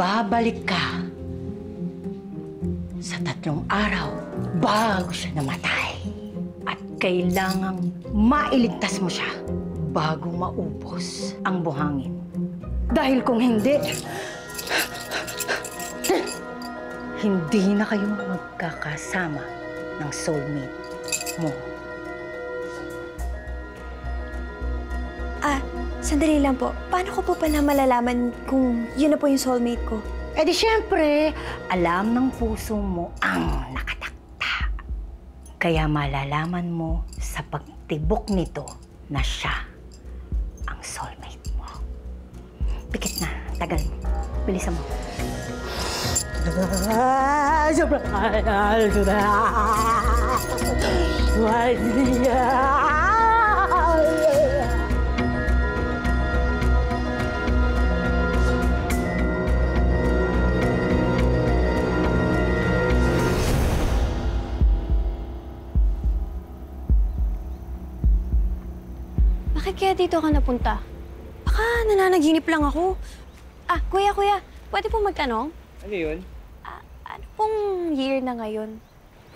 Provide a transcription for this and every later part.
babalik ka sa 3 araw bago siya namatay. At kailangang mailigtas mo siya bago maubos ang buhangin. Dahil kung hindi, hindi na kayo magkakasama ng soulmate mo. Sandali lang po. Paano ko po pala malalaman kung yun na po yung soulmate ko? Eh di syempre, alam ng puso mo ang nakatakta. Kaya malalaman mo sa pagtibok nito na siya ang soulmate mo. Pikit na, tagal mo. Bilisan mo. Bakit kaya dito ka napunta? Baka nananaginip lang ako. Kuya, pwede po magtanong? Ano yun? Ano pong year na ngayon?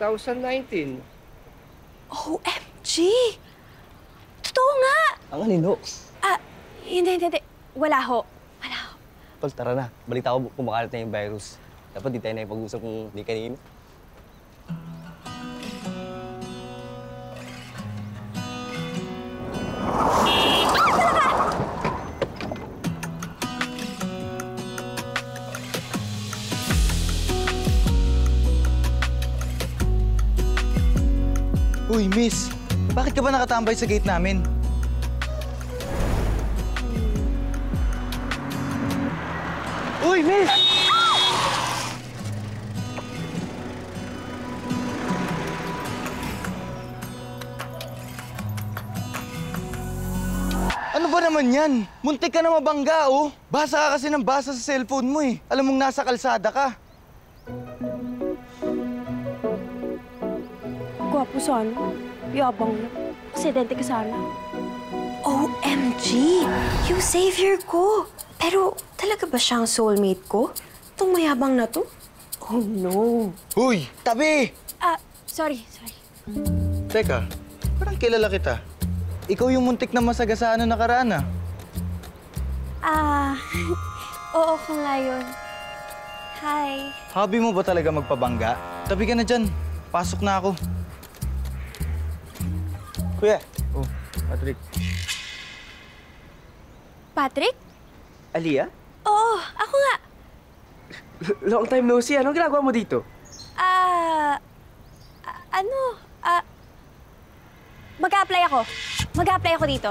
2019. OMG! Totoo nga! Ang anino. Hindi. Wala ho. Tol, tara na. Balita ko kumakalat na yung virus. Dapat di tayo na ipag-usap kung di kanino. Uy, miss. Bakit ka ba nakatambay sa gate namin? Uy, miss! Ano ba naman yan? Muntik ka na mabangga, oh. Basa ka kasi ng basa sa cellphone mo, eh. Alam mong nasa kalsada ka. Gwapo sana. Yabang na. Aksidente ka sana. OMG! Yung savior ko! Pero talaga ba siyang soulmate ko? Itong mayabang na to? Oh no! Uy, tabi! Sorry. Teka, parang kilala kita. Ikaw yung muntik na masagasaan na nakaraan, Oo ko nga yun. Hi. Hobby mo ba talaga magpabangga? Tabi ka na dyan. Pasok na ako. Kuya. Oh, Patrick. Patrick? Aliyah? Oo, ako nga. Long time no see. Anong ginagawa mo dito? Mag-a-apply ako. Mag-a-apply ako dito.